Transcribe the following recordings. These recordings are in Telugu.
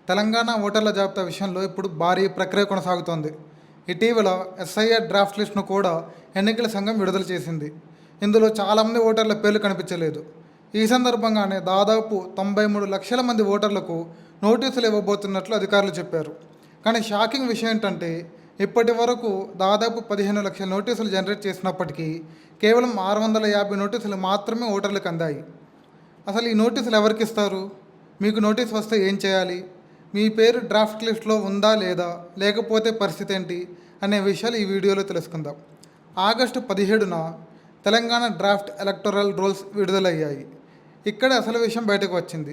తెలంగాణ ఓటర్ల జాబితా విషయంలో ఇప్పుడు భారీ ప్రక్రియ కొనసాగుతోంది. ఇటీవల ఎస్ఐఆర్ డ్రాఫ్ట్ లిస్ట్ను కూడా ఎన్నికల సంఘం విడుదల చేసింది. ఇందులో చాలామంది ఓటర్ల పేర్లు కనిపించలేదు. ఈ సందర్భంగానే దాదాపు 93 లక్షల మంది ఓటర్లకు నోటీసులు ఇవ్వబోతున్నట్లు అధికారులు చెప్పారు. కానీ షాకింగ్ విషయం ఏంటంటే ఇప్పటి వరకు దాదాపు 15 లక్షల నోటీసులు జనరేట్ చేసినప్పటికీ కేవలం 650 నోటీసులు మాత్రమే ఓటర్లకు అందాయి. అసలు ఈ నోటీసులు ఎవరికి ఇస్తారు? మీకు నోటీస్ వస్తే ఏం చేయాలి? మీ పేరు డ్రాఫ్ట్ లిస్ట్లో ఉందా లేదా, లేకపోతే పరిస్థితి ఏంటి అనే విషయాలు ఈ వీడియోలో తెలుసుకుందాం. ఆగస్టు 17న తెలంగాణ డ్రాఫ్ట్ ఎలక్టోరల్ రోల్స్ విడుదలయ్యాయి. ఇక్కడ అసలు విషయం బయటకు వచ్చింది.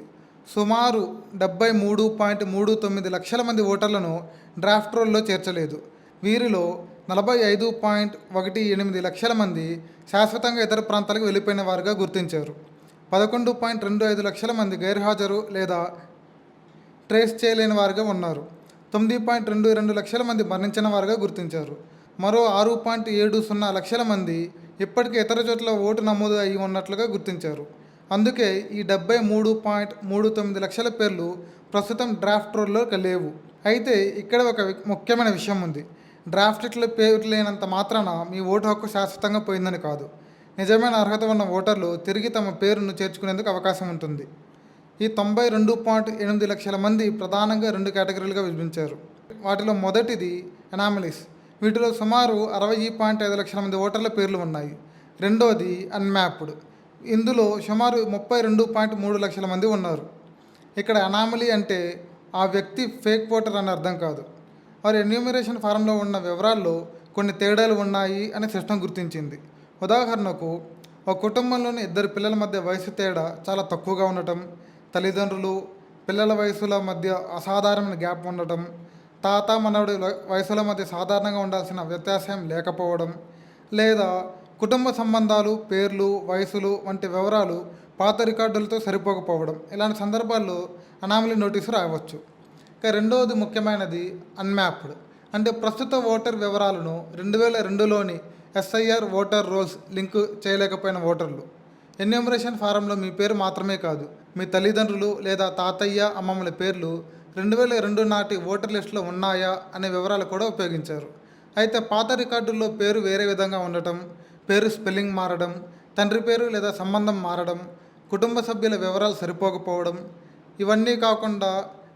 సుమారు 73.39 లక్షల మంది ఓటర్లను డ్రాఫ్ట్ రోల్లో చేర్చలేదు. వీరిలో 45.18 లక్షల మంది శాశ్వతంగా ఇతర ప్రాంతాలకు వెళ్ళిపోయిన వారుగా గుర్తించారు. 11.25 లక్షల మంది గైర్హాజరు లేదా ట్రేస్ చేయలేని వారుగా ఉన్నారు. 9.22 లక్షల మంది మరణించిన వారుగా గుర్తించారు. మరో 6.70 లక్షల మంది ఇప్పటికే ఇతర చోట్ల ఓటు నమోదు అయి ఉన్నట్లుగా గుర్తించారు. అందుకే ఈ 73.39 లక్షల పేర్లు ప్రస్తుతం డ్రాఫ్ట్ రోల్లో లేవు. అయితే ఇక్కడ ఒక ముఖ్యమైన విషయం ఉంది. డ్రాఫ్ట్ లిస్టులో పేరు లేనంత మాత్రాన మీ ఓటు హక్కు శాశ్వతంగా పోయిందని కాదు. నిజమైన అర్హత ఉన్న ఓటర్లు తిరిగి తమ పేరును చేర్చుకునేందుకు అవకాశం ఉంటుంది. ఈ 92.8 లక్షల మంది ప్రధానంగా 2 కేటగిరీలుగా విభజించారు. వాటిలో మొదటిది ఎనామలీస్. వీటిలో సుమారు 60.5 లక్షల మంది ఓటర్ల పేర్లు ఉన్నాయి. రెండోది అన్మ్యాప్డ్. ఇందులో సుమారు 32.3 లక్షల మంది ఉన్నారు. ఇక్కడ అనామలీ అంటే ఆ వ్యక్తి ఫేక్ ఓటర్ అని అర్థం కాదు. వారి ఎన్యూమరేషన్ ఫారంలో ఉన్న వివరాల్లో కొన్ని తేడాలు ఉన్నాయి అని సిస్టమ్ గుర్తించింది. ఉదాహరణకు ఒక కుటుంబంలోని 2 పిల్లల మధ్య వయసు తేడా చాలా తక్కువగా ఉండటం, తల్లిదండ్రులు పిల్లల వయసుల మధ్య అసాధారణమైన గ్యాప్ ఉండటం, తాత మనవడి వయసుల మధ్య సాధారణంగా ఉండాల్సిన వ్యత్యాసం లేకపోవడం, లేదా కుటుంబ సంబంధాలు, పేర్లు, వయసులు వంటి వివరాలు పాత రికార్డులతో సరిపోకపోవడం, ఇలాంటి సందర్భాల్లో అనామలీ నోటీసు రావచ్చు. ఇక రెండవది ముఖ్యమైనది అన్మ్యాప్డ్. అంటే ప్రస్తుత ఓటర్ వివరాలను 2002లోని ఎస్ఐఆర్ ఓటర్ రోల్స్ లింకు చేయలేకపోయిన ఓటర్లు. ఎన్యూమరేషన్ ఫారంలో మీ పేరు మాత్రమే కాదు, మీ తల్లిదండ్రులు లేదా తాతయ్య, అమ్మమ్మల పేర్లు 2002 నాటి ఓటర్ లిస్టులో ఉన్నాయా అనే వివరాలు కూడా ఉపయోగించారు. అయితే పాత రికార్డుల్లో పేరు వేరే విధంగా ఉండటం, పేరు స్పెల్లింగ్ మారడం, తండ్రి పేరు లేదా సంబంధం మారడం, కుటుంబ సభ్యుల వివరాలు సరిపోకపోవడం, ఇవన్నీ కాకుండా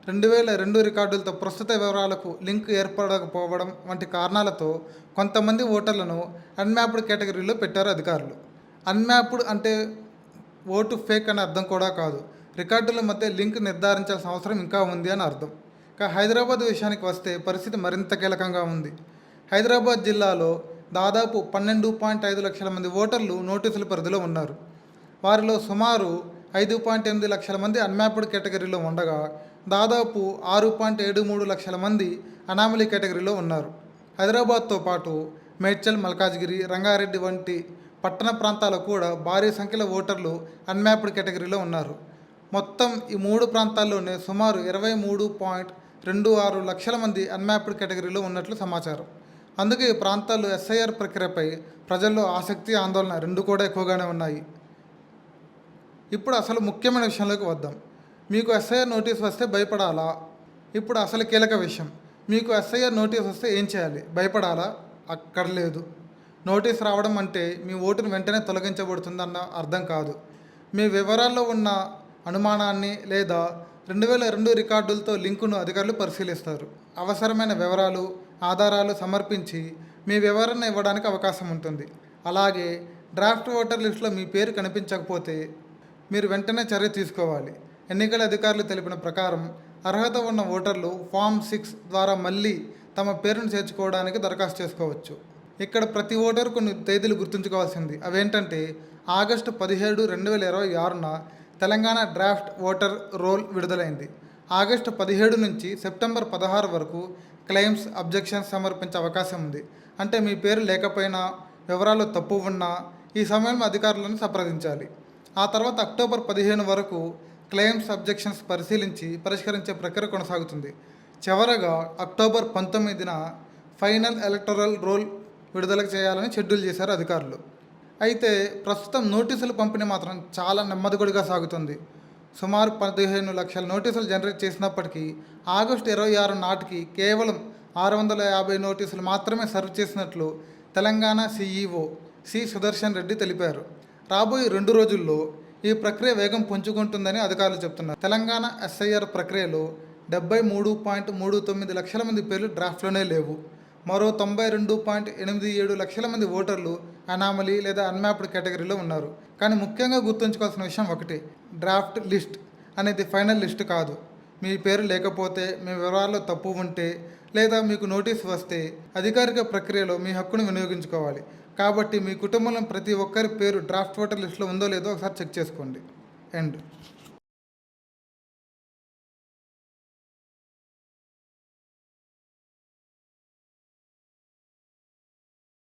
2002 రికార్డులతో ప్రస్తుత వివరాలకు లింక్ ఏర్పడకపోవడం వంటి కారణాలతో కొంతమంది ఓటర్లను అన్మ్యాప్డ్ కేటగిరీలో పెట్టారు అధికారులు. అన్మ్యాప్డ్ అంటే ఓటు ఫేక్ అనే అర్థం కూడా కాదు, రికార్డుల మధ్య లింక్ నిర్ధారించాల్సిన అవసరం ఇంకా ఉంది అని అర్థం. ఇక హైదరాబాద్ విషయానికి వస్తే పరిస్థితి మరింత కీలకంగా ఉంది. హైదరాబాద్ జిల్లాలో దాదాపు 12.5 లక్షల మంది ఓటర్లు నోటీసుల పరిధిలో ఉన్నారు. వారిలో సుమారు 5.8 లక్షల మంది అన్మ్యాప్డ్ కేటగిరీలో ఉండగా దాదాపు 6.73 లక్షల మంది అనామలీ కేటగిరీలో ఉన్నారు. హైదరాబాద్తో పాటు మేడ్చల్, మల్కాజ్గిరి, రంగారెడ్డి వంటి పట్టణ ప్రాంతాల్లో కూడా భారీ సంఖ్యలో ఓటర్లు అన్మ్యాప్డ్ కేటగిరీలో ఉన్నారు. మొత్తం ఈ 3 ప్రాంతాల్లోనే సుమారు 23.26 లక్షల మంది అన్మ్యాప్డ్ కేటగిరీలో ఉన్నట్లు సమాచారం. అందుకే ఈ ప్రాంతాల్లో ఎస్ఐఆర్ ప్రక్రియపై ప్రజల్లో ఆసక్తి, ఆందోళన రెండు కూడా ఎక్కువగానే ఉన్నాయి. ఇప్పుడు అసలు ముఖ్యమైన విషయంలోకి వద్దాం. మీకు ఎస్ఐఆర్ నోటీస్ వస్తే భయపడాలా? ఇప్పుడు అసలు కీలక విషయం. మీకు ఎస్ఐఆర్ నోటీస్ వస్తే ఏం చేయాలి? భయపడాలా? అక్కడ లేదు. నోటీస్ రావడం అంటే మీ ఓటును వెంటనే తొలగించబడుతుందన్న అర్థం కాదు. మీ వివరాల్లో ఉన్న అనుమానాన్ని లేదా 2002 రికార్డులతో లింకును అధికారులు పరిశీలిస్తారు. అవసరమైన వివరాలు, ఆధారాలు సమర్పించి మీ వివరణ ఇవ్వడానికి అవకాశం ఉంటుంది. అలాగే డ్రాఫ్ట్ ఓటర్ లిస్టులో మీ పేరు కనిపించకపోతే మీరు వెంటనే చర్య తీసుకోవాలి. ఎన్నికల అధికారులు తెలిపిన ప్రకారం అర్హత ఉన్న ఓటర్లు ఫామ్ 6 ద్వారా మళ్ళీ తమ పేరును చేర్చుకోవడానికి దరఖాస్తు చేసుకోవచ్చు. ఇక్కడ ప్రతి ఓటరు కొన్ని తేదీలు గుర్తుంచుకోవాల్సింది. అవేంటంటే ఆగస్టు 17, 2026న తెలంగాణ డ్రాఫ్ట్ ఓటర్ రోల్ విడుదలైంది. ఆగస్టు 17 నుంచి సెప్టెంబర్ 16 వరకు క్లెయిమ్స్, అబ్జెక్షన్స్ సమర్పించే అవకాశం ఉంది. అంటే మీ పేరు లేకపోయినా, వివరాలు తప్పు ఉన్నా ఈ సమయంలో అధికారులను సంప్రదించాలి. ఆ తర్వాత అక్టోబర్ 15 వరకు క్లెయిమ్స్, అబ్జెక్షన్స్ పరిష్కరించే ప్రక్రియ కొనసాగుతుంది. చివరగా అక్టోబర్ 19న ఫైనల్ ఎలక్టోరల్ రోల్ విడుదల చేయాలని షెడ్యూల్ చేశారు అధికారులు. అయితే ప్రస్తుతం నోటీసుల పంపిణీ మాత్రం చాలా నెమ్మదిగా సాగుతుంది. సుమారు 15 లక్షల నోటీసులు జనరేట్ చేసినప్పటికీ ఆగస్టు 26 నాటికి కేవలం 650 నోటీసులు మాత్రమే సర్వ్ చేసినట్లు తెలంగాణ సీఈఓ సి సుదర్శన్ రెడ్డి తెలిపారు. రాబోయే 2 రోజుల్లో ఈ ప్రక్రియ వేగం పుంజుకుంటుందని అధికారులు చెబుతున్నారు. తెలంగాణ ఎస్ఐఆర్ ప్రక్రియలో 73.39 లక్షల మంది పేర్లు డ్రాఫ్ట్లోనే లేవు. మరో 92.87 లక్షల మంది ఓటర్లు అనామలీ లేదా అన్మ్యాప్డ్ కేటగిరీలో ఉన్నారు. కానీ ముఖ్యంగా గుర్తుంచుకోవాల్సిన విషయం ఒకటి, డ్రాఫ్ట్ లిస్ట్ అనేది ఫైనల్ లిస్ట్ కాదు. మీ పేరు లేకపోతే, మీ వివరాల్లో తప్పు ఉంటే లేదా మీకు నోటీస్ వస్తే అధికారిక ప్రక్రియలో మీ హక్కును వినియోగించుకోవాలి. కాబట్టి మీ కుటుంబంలో ప్రతి ఒక్కరి పేరు డ్రాఫ్ట్ ఓటర్ లిస్టులో ఉందో లేదో ఒకసారి చెక్ చేసుకోండి. ఎండ్.